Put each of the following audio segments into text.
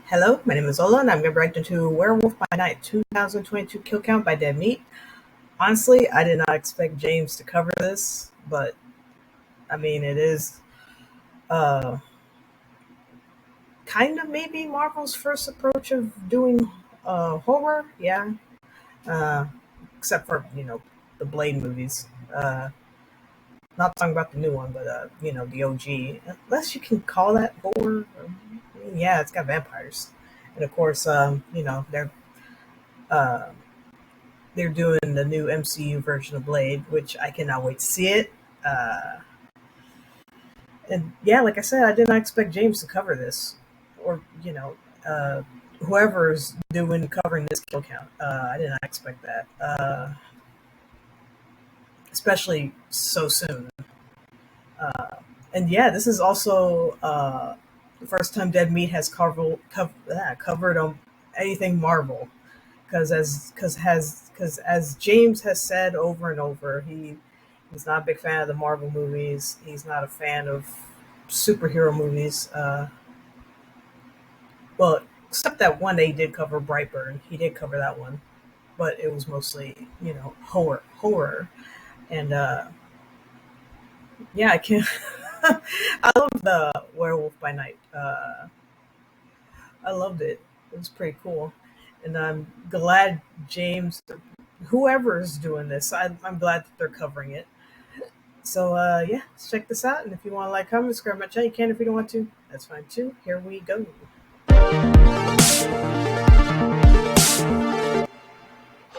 Hello, my name is Ola, and I'm going to react into Werewolf by Night 2022 Kill Count by DeadMeat. Honestly, I did not expect James to cover this, but I mean, it is kind of maybe Marvel's first approach of doing horror, yeah. Uh, Except for, the Blade movies. Not talking about the new one, but, the OG. Unless you can call that horror. Yeah, it's got vampires. And of course, uh, they're doing the new MCU version of Blade, which I cannot wait to see it. And yeah, like I said, I did not expect James to cover this, or whoever's covering this kill count. I did not expect that, especially so soon. And yeah, this is also the first time DeadMeat has covered anything Marvel, because as James has said over and over, he's not a big fan of the Marvel movies. He's not a fan of superhero movies. Well, except that one they did cover, Brightburn. He did cover that one, but it was mostly horror, and yeah, I can't. I love the Werewolf by Night. I loved it. It was pretty cool, and I'm glad James, whoever is doing this, I'm glad that they're covering it. So yeah, let's check this out. And if you want to like, comment, subscribe my channel, you can. If you don't want to, that's fine too. Here we go.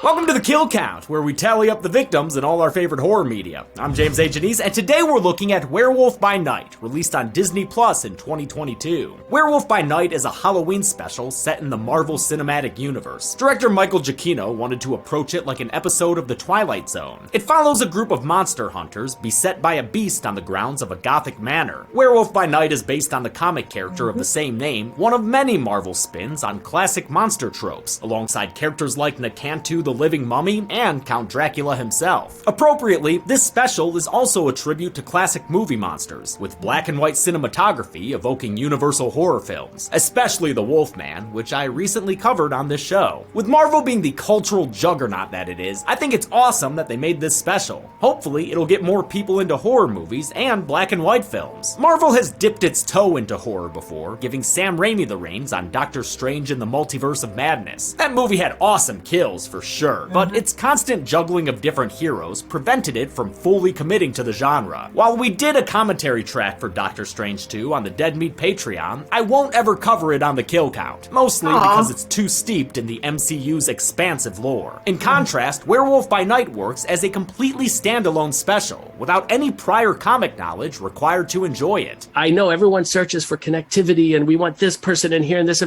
Welcome to the Kill Count, where we tally up the victims in all our favorite horror media. I'm James H. Anise, and today we're looking at Werewolf by Night, released on Disney Plus in 2022. Werewolf by Night is a Halloween special set in the Marvel Cinematic Universe. Director Michael Giacchino wanted to approach it like an episode of The Twilight Zone. It follows a group of monster hunters beset by a beast on the grounds of a gothic manor. Werewolf by Night is based on the comic character of the same name, one of many Marvel spins on classic monster tropes, alongside characters like Nakantu the Living Mummy, and Count Dracula himself. Appropriately, this special is also a tribute to classic movie monsters, with black and white cinematography evoking universal horror films, especially The Wolfman, which I recently covered on this show. With Marvel being the cultural juggernaut that it is, I think it's awesome that they made this special. Hopefully, it'll get more people into horror movies and black and white films. Marvel has dipped its toe into horror before, giving Sam Raimi the reins on Doctor Strange in the Multiverse of Madness. That movie had awesome kills for sure, but its constant juggling of different heroes prevented it from fully committing to the genre. While we did a commentary track for Doctor Strange 2 on the DeadMeat Patreon, I won't ever cover it on the Kill Count, mostly because it's too steeped in the MCU's expansive lore. In contrast, Werewolf by Night works as a completely standalone special, without any prior comic knowledge required to enjoy it. I know everyone searches for connectivity and we want this person in here and this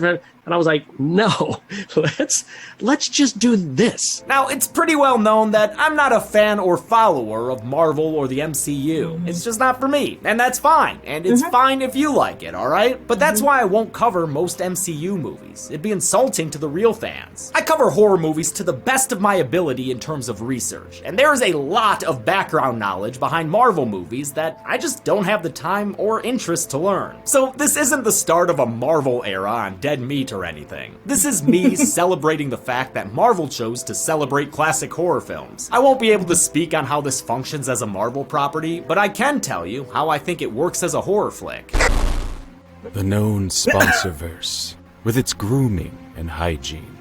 and I was like, no, let's just do this. Now, it's pretty well known that I'm not a fan or follower of Marvel or the MCU. It's just not for me, and that's fine. And it's fine if you like it, alright? But that's why I won't cover most MCU movies. It'd be insulting to the real fans. I cover horror movies to the best of my ability in terms of research, and there is a lot of background knowledge behind Marvel movies that I just don't have the time or interest to learn. So this isn't the start of a Marvel era on DeadMeat or anything. This is me celebrating the fact that Marvel chose to celebrate classic horror films. I won't be able to speak on how this functions as a Marvel property, but I can tell you how I think it works as a horror flick. The known sponsorverse, with its grooming and hygiene.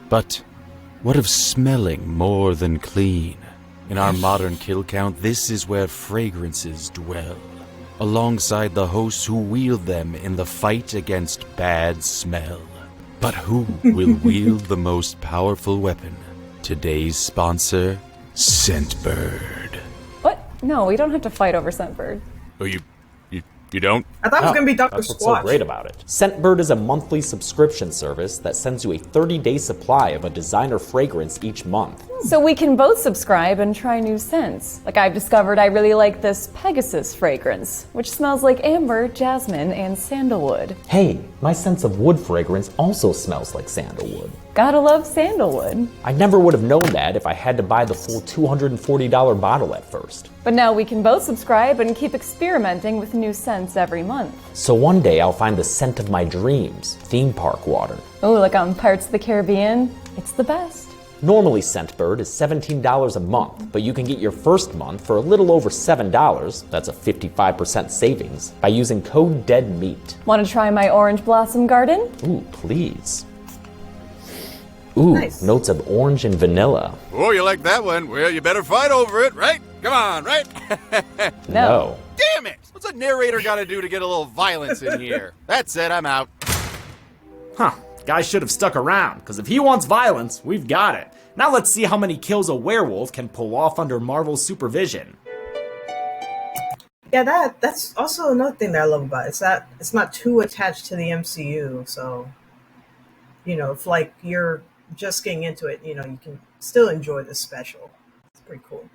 But what of smelling more than clean? In our modern kill count, this is where fragrances dwell, alongside the hosts who wield them in the fight against bad smell. But who will wield the most powerful weapon? Today's sponsor, Scentbird. What? No, we don't have to fight over Scentbird. Oh, you don't? I thought it was going to be Dr. That's what's Squatch. so great about it. Scentbird is a monthly subscription service that sends you a 30-day supply of a designer fragrance each month. So we can both subscribe and try new scents. Like I've discovered I really like this Pegasus fragrance, which smells like amber, jasmine, and sandalwood. Hey, my sense of wood fragrance also smells like sandalwood. Gotta love sandalwood. I never would have known that if I had to buy the full $240 bottle at first. But now we can both subscribe and keep experimenting with new scents cents every month. So one day I'll find the scent of my dreams, theme park water. Oh, like on Pirates of the Caribbean? It's the best. Normally Scentbird is $17 a month, but you can get your first month for a little over $7, that's a 55% savings, by using code DeadMeat. Want to try my orange blossom garden? Ooh, please. Ooh, Nice. notes of orange and vanilla. Oh, you like that one? Well, you better fight over it, right? Come on, right? No. Damn it! What's a narrator gotta do to get a little violence in here? That's it, I'm out. Huh, guy should have stuck around, because if he wants violence, we've got it. Now let's see how many kills a werewolf can pull off under Marvel's supervision. Yeah, that's also another thing that I love about it. It's not too attached to the MCU, so if like you're just getting into it, you can still enjoy the special. It's pretty cool.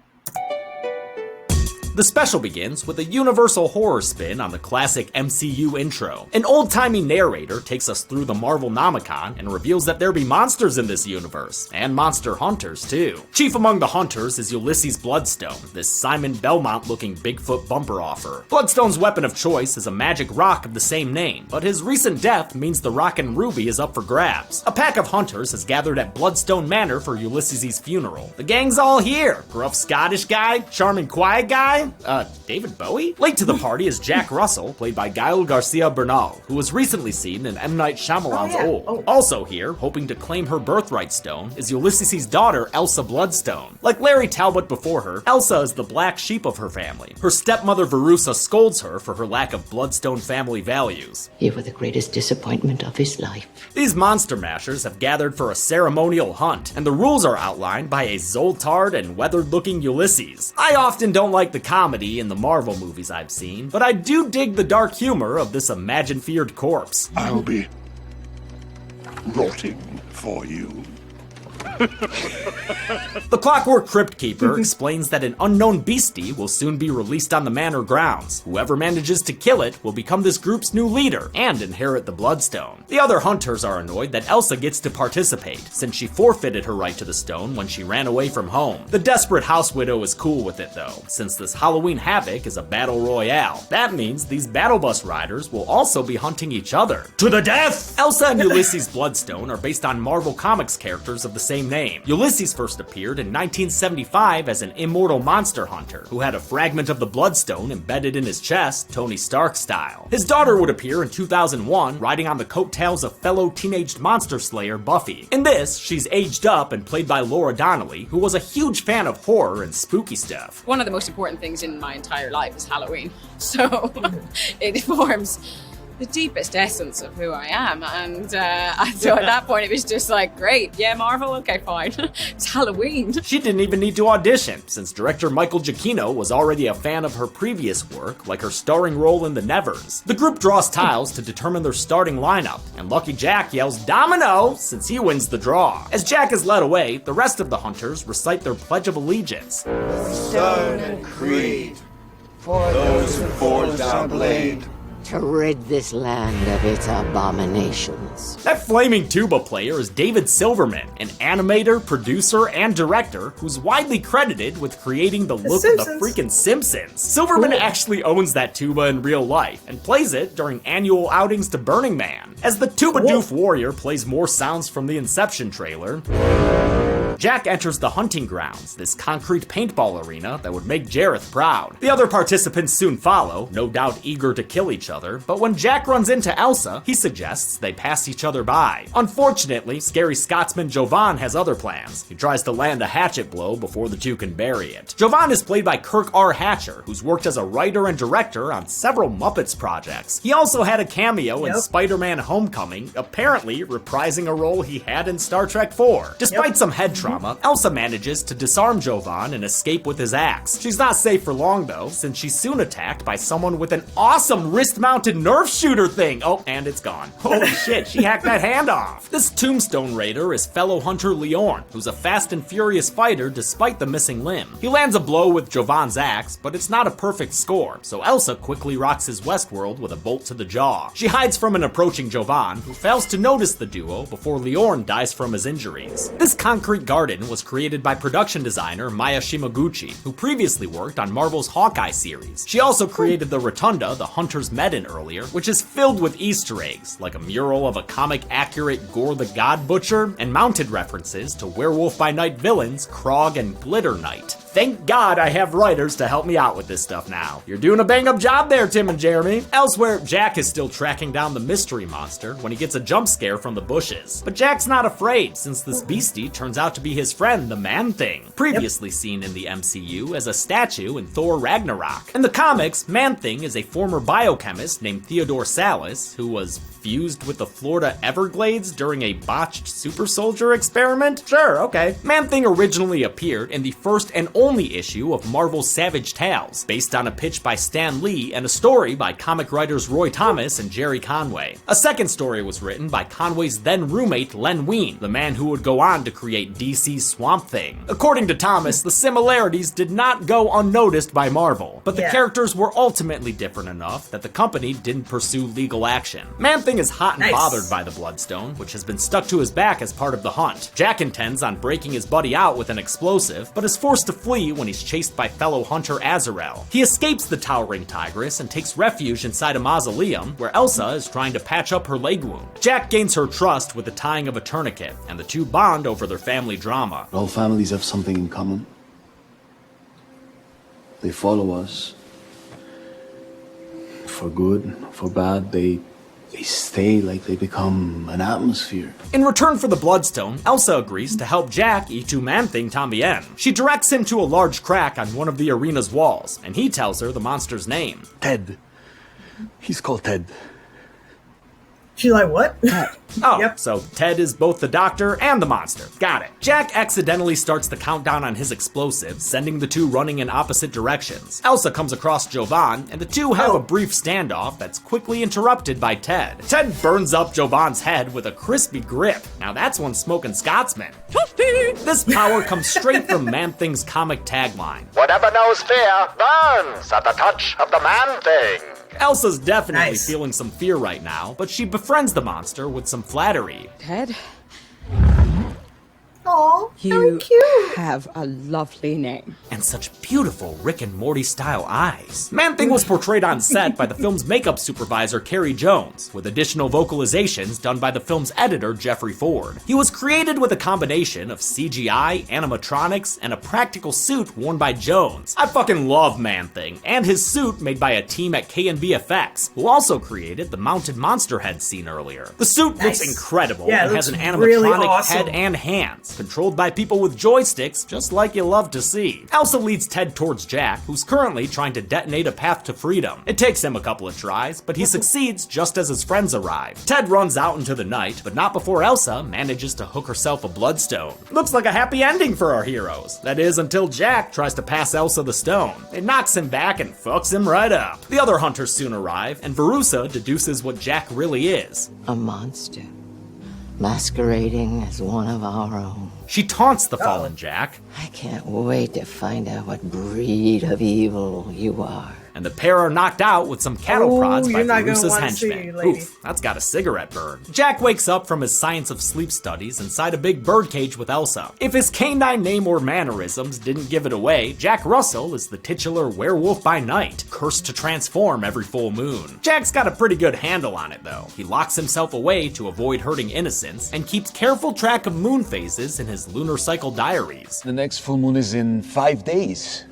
The special begins with a universal horror spin on the classic MCU intro. An old-timey narrator takes us through the Marvel Nomicon and reveals that there be monsters in this universe, and monster hunters too. Chief among the hunters is Ulysses Bloodstone, this Simon Belmont-looking Bigfoot bumper offer. Bloodstone's weapon of choice is a magic rock of the same name, but his recent death means the rock and ruby is up for grabs. A pack of hunters has gathered at Bloodstone Manor for Ulysses' funeral. The gang's all here. Gruff Scottish guy, charming quiet guy, David Bowie? Late to the party is Jack Russell, played by Gael Garcia Bernal, who was recently seen in M. Night Shyamalan's Old. Also here, hoping to claim her birthright stone, is Ulysses' daughter, Elsa Bloodstone. Like Larry Talbot before her, Elsa is the black sheep of her family. Her stepmother Verussa scolds her for her lack of Bloodstone family values. You were the greatest disappointment of his life. These monster mashers have gathered for a ceremonial hunt, and the rules are outlined by a Zoltard and weathered-looking Ulysses. I often don't like the comedy in the Marvel movies I've seen, but I do dig the dark humor of this imagined-feared corpse. I'll be rotting for you. The Clockwork Crypt Keeper explains that an unknown beastie will soon be released on the manor grounds. Whoever manages to kill it will become this group's new leader and inherit the Bloodstone. The other hunters are annoyed that Elsa gets to participate, since she forfeited her right to the stone when she ran away from home. The desperate house widow is cool with it though, since this Halloween Havoc is a battle royale. That means these battle bus riders will also be hunting each other. To the death! Elsa and Ulysses Bloodstone are based on Marvel Comics characters of the same name. Ulysses first appeared in 1975 as an immortal monster hunter who had a fragment of the Bloodstone embedded in his chest, Tony Stark style. His daughter would appear in 2001, riding on the coattails of fellow teenaged monster slayer Buffy. In this, she's aged up and played by Laura Donnelly, who was a huge fan of horror and spooky stuff. One of the most important things in my entire life is Halloween, so it forms the deepest essence of who I am, and so at that point it was just like, great, yeah, Marvel, okay, fine. It's Halloween. She didn't even need to audition, since director Michael Giacchino was already a fan of her previous work, like her starring role in The Nevers. The group draws tiles to determine their starting lineup, and Lucky Jack yells "Domino!" since he wins the draw. As Jack is led away, the rest of the hunters recite their Pledge of Allegiance. Stone and creed, for those who forged our blade, To rid this land of its abominations. That flaming tuba player is David Silverman, an animator, producer, and director who's widely credited with creating the look of the freaking Simpsons. Silverman actually owns that tuba in real life and plays it during annual outings to Burning Man. As the Tuba Doof Warrior plays more sounds from the Inception trailer, Jack enters the hunting grounds, this concrete paintball arena that would make Jareth proud. The other participants soon follow, no doubt eager to kill each other, but when Jack runs into Elsa, he suggests they pass each other by. Unfortunately, scary Scotsman Jovan has other plans. He tries to land a hatchet blow before the two can bury it. Jovan is played by Kirk R. Hatcher, who's worked as a writer and director on several Muppets projects. He also had a cameo in Spider-Man Homecoming, apparently reprising a role he had in Star Trek IV. Despite some head trauma, Elsa manages to disarm Jovan and escape with his axe. She's not safe for long though, since she's soon attacked by someone with an awesome wrist-mounted Nerf shooter thing. Oh, and it's gone. Holy shit, she hacked that hand off. This Tombstone Raider is fellow hunter Leorn, who's a fast and furious fighter despite the missing limb. He lands a blow with Jovan's axe, but it's not a perfect score, so Elsa quickly rocks his Westworld with a bolt to the jaw. She hides from an approaching Jovan, who fails to notice the duo before Leorn dies from his injuries. This concrete guard Garden was created by production designer Maya Shimaguchi, who previously worked on Marvel's Hawkeye series. She also created the Rotunda the hunters met in earlier, which is filled with Easter eggs, like a mural of a comic-accurate Gore the God Butcher, and mounted references to Werewolf by Night villains Krog and Glitter Knight. Thank God I have writers to help me out with this stuff now. You're doing a bang-up job there, Tim and Jeremy. Elsewhere, Jack is still tracking down the mystery monster when he gets a jump scare from the bushes. But Jack's not afraid, since this beastie turns out to be his friend, the Man-Thing, previously seen in the MCU as a statue in Thor Ragnarok. In the comics, Man-Thing is a former biochemist named Theodore Salas, who was fused with the Florida Everglades during a botched super soldier experiment? Sure, okay. Man-Thing originally appeared in the first and only issue of Marvel's Savage Tales, based on a pitch by Stan Lee and a story by comic writers Roy Thomas and Jerry Conway. A second story was written by Conway's then roommate Len Wein, the man who would go on to create DC's Swamp Thing. According to Thomas, the similarities did not go unnoticed by Marvel, but the characters were ultimately different enough that the company didn't pursue legal action. Man-Thing is hot and bothered by the Bloodstone, which has been stuck to his back as part of the hunt. Jack intends on breaking his buddy out with an explosive, but is forced to flee when he's chased by fellow hunter Azrael. He escapes the towering tigress and takes refuge inside a mausoleum where Elsa is trying to patch up her leg wound. Jack gains her trust with the tying of a tourniquet, and the two bond over their family drama. All families have something in common. They follow us. For good, for bad, they stay, like they become an atmosphere. In return for the Bloodstone, Elsa agrees to help Jack y tu Man-Thing tambien. She directs him to a large crack on one of the arena's walls, and he tells her the monster's name. Ted. He's called Ted. She's like, what? Oh, so Ted is both the doctor and the monster. Got it. Jack accidentally starts the countdown on his explosive, sending the two running in opposite directions. Elsa comes across Jovan, and the two have a brief standoff that's quickly interrupted by Ted. Ted burns up Jovan's head with a crispy grip. Now that's one smoking Scotsman. This power comes straight from Man-Thing's comic tagline. Whatever knows fear burns at the touch of the Man-Thing. Elsa's definitely feeling some fear right now, but she befriends the monster with some flattery. Ted? Aw, you have a lovely name. And such beautiful Rick and Morty style eyes. Man-Thing was portrayed on set by the film's makeup supervisor Carrie Jones, with additional vocalizations done by the film's editor Jeffrey Ford. He was created with a combination of CGI, animatronics, and a practical suit worn by Jones. I fucking love Man-Thing, and his suit made by a team at K&B Effects, who also created the mounted monster head seen earlier. The suit looks incredible and has an animatronic head and hands, controlled by people with joysticks, just like you love to see. Elsa leads Ted towards Jack, who's currently trying to detonate a path to freedom. It takes him a couple of tries, but he succeeds just as his friends arrive. Ted runs out into the night, but not before Elsa manages to hook herself a bloodstone. Looks like a happy ending for our heroes. That is, until Jack tries to pass Elsa the stone. It knocks him back and fucks him right up. The other hunters soon arrive, and Verussa deduces what Jack really is. A monster, masquerading as one of our own. She taunts the fallen Jack. I can't wait to find out what breed of evil you are. And the pair are knocked out with some cattle prods by Verussa's henchmen. Oof, that's got a cigarette burn. Jack wakes up from his science of sleep studies inside a big birdcage with Elsa. If his canine name or mannerisms didn't give it away, Jack Russell is the titular werewolf by night, cursed to transform every full moon. Jack's got a pretty good handle on it though. He locks himself away to avoid hurting innocents and keeps careful track of moon phases in his lunar cycle diaries. The next full moon is in 5 days.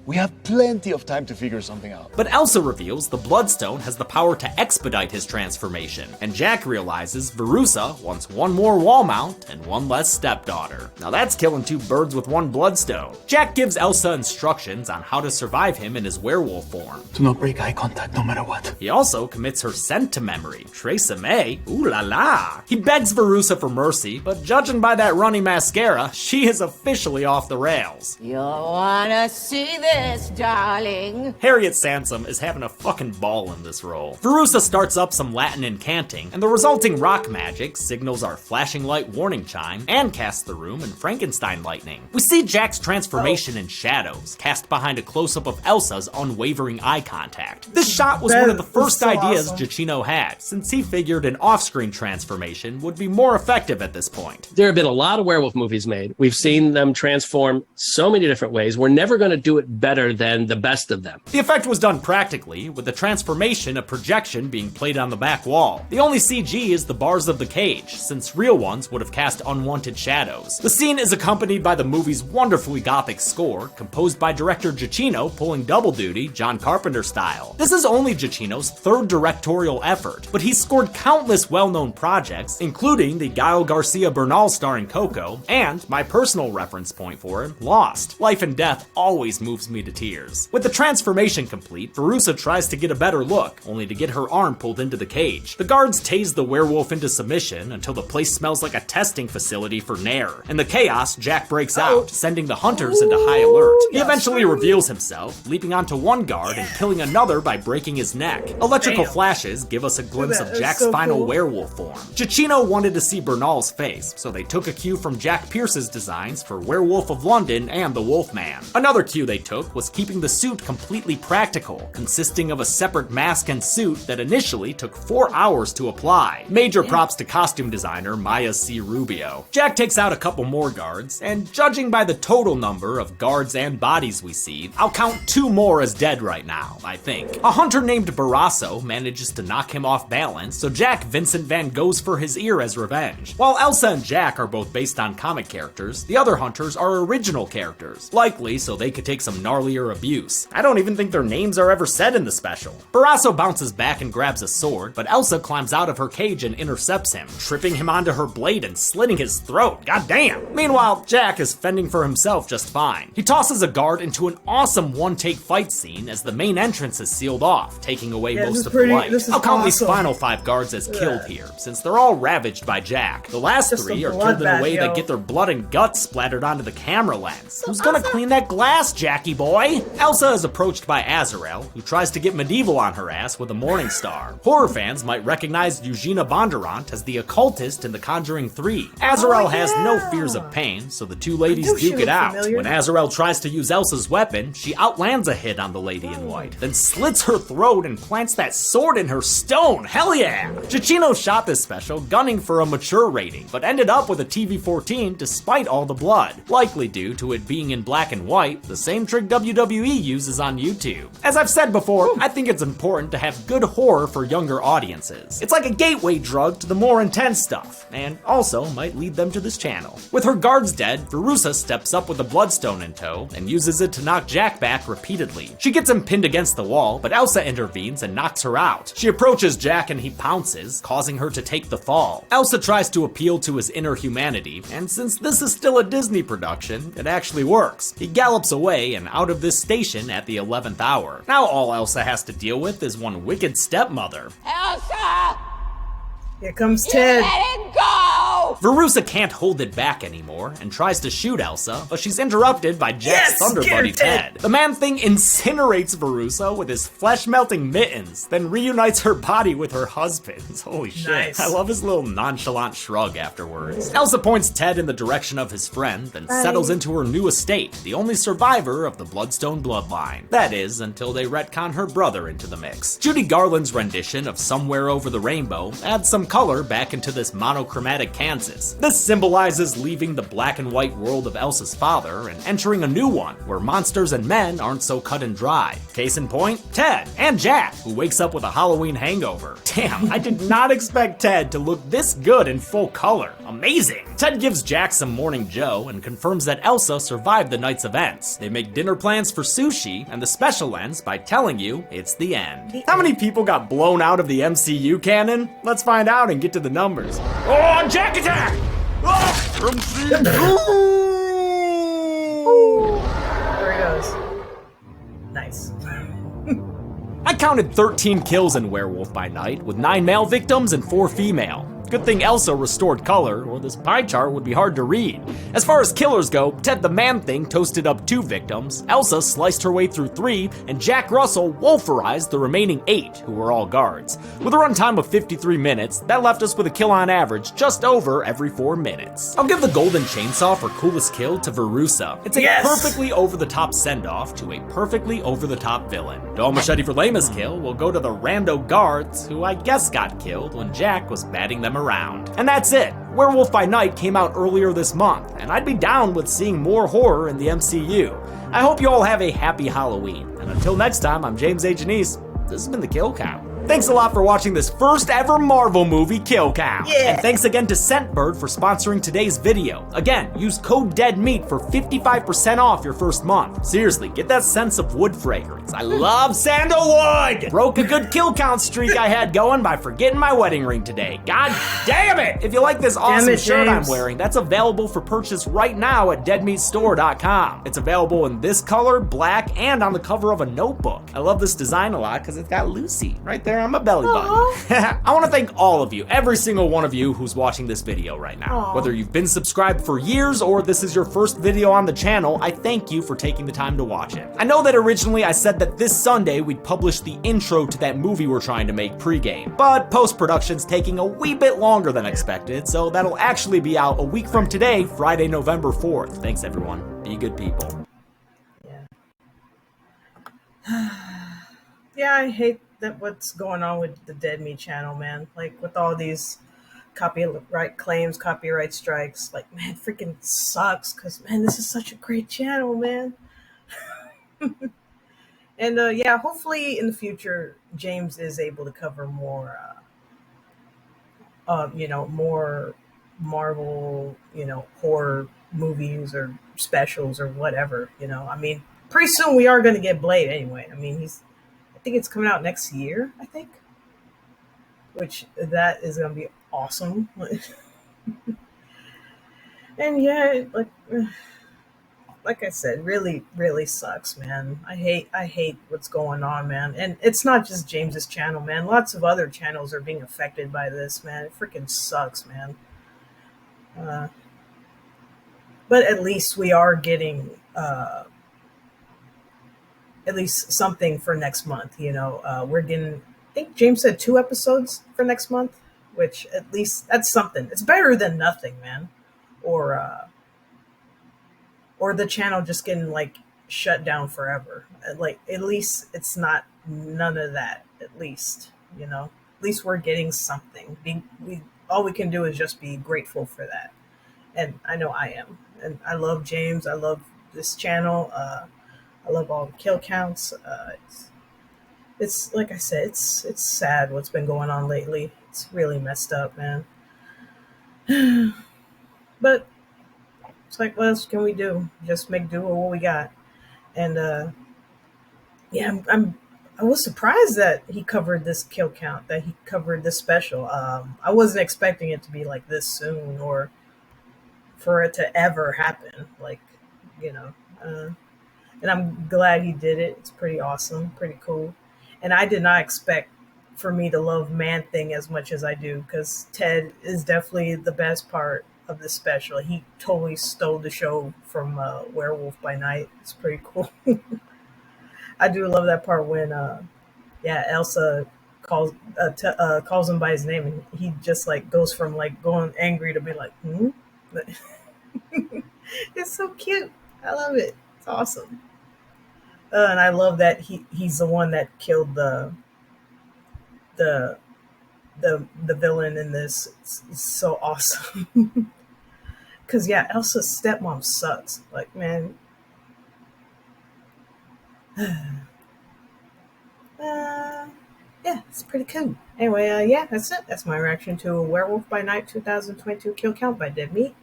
We have plenty of time to figure something out. But Elsa reveals the Bloodstone has the power to expedite his transformation, and Jack realizes Verussa wants one more wall mount and one less stepdaughter. Now that's killing two birds with one Bloodstone. Jack gives Elsa instructions on how to survive him in his werewolf form. Do not break eye contact no matter what. He also commits her scent to memory. Tresemme, ooh la la. He begs Verussa for mercy, but judging by that runny mascara, she is officially off the rails. You'll wanna see this Yes, darling. Harriet Sansom is having a fucking ball in this role. Verussa starts up some Latin incanting, and the resulting rock magic signals our flashing light warning chime and casts the room in Frankenstein lightning. We see Jack's transformation in shadows, cast behind a close-up of Elsa's unwavering eye contact. This shot was one of the first ideas Giacchino had, since he figured an off-screen transformation would be more effective at this point. There have been a lot of werewolf movies made. We've seen them transform so many different ways. We're never going to do it better than the best of them. The effect was done practically, with the transformation of projection being played on the back wall. The only CG is the bars of the cage, since real ones would have cast unwanted shadows. The scene is accompanied by the movie's wonderfully gothic score, composed by director Giacchino pulling double duty John Carpenter style. This is only Giacchino's third directorial effort, but he's scored countless well-known projects, including the Gael Garcia Bernal starring Coco, and my personal reference point for him, Lost. Life and Death always moves me to tears. With the transformation complete, Verussa tries to get a better look, only to get her arm pulled into the cage. The guards tase the werewolf into submission until the place smells like a testing facility for Nair. In the chaos, Jack breaks out, sending the hunters into high alert. He eventually reveals himself, leaping onto one guard and killing another by breaking his neck. Electrical flashes give us a glimpse of Jack's final werewolf form. Giacchino wanted to see Bernal's face, so they took a cue from Jack Pierce's designs for Werewolf of London and the Wolfman. Another cue they took was keeping the suit completely practical, consisting of a separate mask and suit that initially took 4 hours to apply. Major props to costume designer Maya C. Rubio. Jack takes out a couple more guards, and judging by the total number of guards and bodies we see, I'll count 2 more as dead right now, I think. A hunter named Barrasso manages to knock him off balance, so Jack Vincent Van Goghs for his ear as revenge. While Elsa and Jack are both based on comic characters, the other hunters are original characters, likely so they could take some gnarlier abuse. I don't even think their names are ever said in the special. Barrasso bounces back and grabs a sword, but Elsa climbs out of her cage and intercepts him, tripping him onto her blade and slitting his throat. Goddamn! Meanwhile, Jack is fending for himself just fine. He tosses a guard into an awesome one-take fight scene as the main entrance is sealed off, taking away most of the light. I'll count these final 5 guards as killed here, since they're all ravaged by Jack. The last 3 are killed in a way that get their blood and guts splattered onto the camera lens. Who's gonna clean that glass, Jackie boy? Elsa is approached by Azrael, who tries to get medieval on her ass with a morning star. Horror fans might recognize Eugenia Bondurant as the occultist in The Conjuring 3. Azrael has no fears of pain, so the two ladies duke it out. When Azrael tries to use Elsa's weapon, she outlands a hit on the lady in white, then slits her throat and plants that sword in her stone. Hell yeah! Giacchino shot this special gunning for a mature rating, but ended up with a TV-14 despite all the blood, likely due to it being in black and white, the same trick WWE uses on YouTube. As I've said before, I think it's important to have good horror for younger audiences. It's like a gateway drug to the more intense stuff, and also might lead them to this channel. With her guards dead, Verussa steps up with a bloodstone in tow and uses it to knock Jack back repeatedly. She gets him pinned against the wall, but Elsa intervenes and knocks her out. She approaches Jack and he pounces, causing her to take the fall. Elsa tries to appeal to his inner humanity, and since this is still a Disney production, it actually works. He gallops away and out of this station at the 11th hour. Now all Elsa has to deal with is one wicked stepmother. Elsa! Here comes Ted. Let it go! Verussa can't hold it back anymore and tries to shoot Elsa, but she's interrupted by Jack's Thunder Buddy Ted. The Man-Thing incinerates Verussa with his flesh-melting mittens, then reunites her body with her husband's. Holy shit. Nice. I love his little nonchalant shrug afterwards. Elsa points Ted in the direction of his friend, then settles into her new estate, the only survivor of the Bloodstone bloodline. That is, until they retcon her brother into the mix. Judy Garland's rendition of Somewhere Over the Rainbow adds some color back into this monochromatic Kansas. This symbolizes leaving the black and white world of Elsa's father and entering a new one where monsters and men aren't so cut and dry. Case in point, Ted and Jack, who wakes up with a Halloween hangover. Damn, I did not expect Ted to look this good in full color. Amazing. Ted gives Jack some Morning Joe and confirms that Elsa survived the night's events. They make dinner plans for sushi, and the special ends by telling you it's the end. How many people got blown out of the MCU canon? Let's find out and get to the numbers. Oh, Jack attack! There he goes. Nice. I counted 13 kills in Werewolf by Night, with 9 male victims and 4 female. Good thing Elsa restored color, or this pie chart would be hard to read. As far as killers go, Ted the Man-Thing toasted up 2 victims, Elsa sliced her way through 3, and Jack Russell wolferized the remaining 8, who were all guards. With a runtime of 53 minutes, that left us with a kill on average just over every 4 minutes. I'll give the golden chainsaw for coolest kill to Verussa. It's a perfectly over-the-top send-off to a perfectly over-the-top villain. Dull machete for lamest kill will go to the rando guards, who I guess got killed when Jack was batting them around. And that's it. Werewolf by Night came out earlier this month, and I'd be down with seeing more horror in the MCU. I hope you all have a happy Halloween, and until next time, I'm James A. Janice. This has been The Kill Count. Thanks a lot for watching this first ever Marvel movie Kill Count. And thanks again to Scentbird for sponsoring today's video. Again, use code DEADMEAT for 55% off your first month. Seriously, get that sense of wood fragrance. I love sandalwood! Broke a good kill count streak I had going by forgetting my wedding ring today. God damn it! If you like this awesome shirt I'm wearing, that's available for purchase right now at deadmeatstore.com. It's available in this color, black, and on the cover of a notebook. I love this design a lot because it's got Lucy right there on my belly button. I want to thank all of you, every single one of you who's watching this video right now. Whether you've been subscribed for years or this is your first video on the channel, I thank you for taking the time to watch it. I know that originally I said that this Sunday we'd publish the intro to that movie we're trying to make pregame, but post-production's taking a wee bit longer than expected, so that'll actually be out a week from today, Friday, November 4th. Thanks everyone. Be good people. Yeah, I hate that what's going on with the DeadMeat channel, man. Like, with all these copyright claims, copyright strikes, like, man, freaking sucks, because, man, this is such a great channel, man. And, yeah, hopefully in the future, James is able to cover more, more Marvel, horror movies or specials or whatever, I mean, pretty soon we are going to get Blade anyway. I mean, I think it's coming out next year, I think. Which, that is going to be awesome. And yeah, like I said, really, really sucks, man. I hate what's going on, man. And it's not just James's channel, man. Lots of other channels are being affected by this, man. It freaking sucks, man. But at least we are getting at least something for next month. We're getting, I think James said 2 episodes for next month, which at least that's something. It's better than nothing, man. Or the channel just getting like shut down forever. Like, at least it's not none of that. At least we're getting something. All we can do is just be grateful for that. And I know I am. And I love James. I love this channel. I love all the kill counts. It's like I said, it's sad what's been going on lately. It's really messed up, man. But it's like, what else can we do? Just make do with what we got. And yeah, I was surprised that he covered this kill count, that he covered this special. I wasn't expecting it to be like this soon, or for it to ever happen. Like, and I'm glad he did it. It's pretty awesome, pretty cool. And I did not expect for me to love Man-Thing as much as I do, because Ted is definitely the best part of this special. He totally stole the show from Werewolf by Night. It's pretty cool. I do love that part when, Elsa calls him by his name, and he just like goes from like going angry to be like, It's so cute. I love it. It's awesome. And I love that he's the one that killed the villain in this. It's so awesome. Because, yeah, Elsa's stepmom sucks. Like, man. Yeah, it's pretty cool. Anyway, yeah, that's it. That's my reaction to Werewolf by Night 2022 Kill Count by DeadMeat.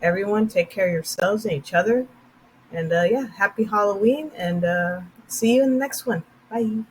Everyone, take care of yourselves and each other. And, yeah, happy Halloween. And see you in the next one. Bye.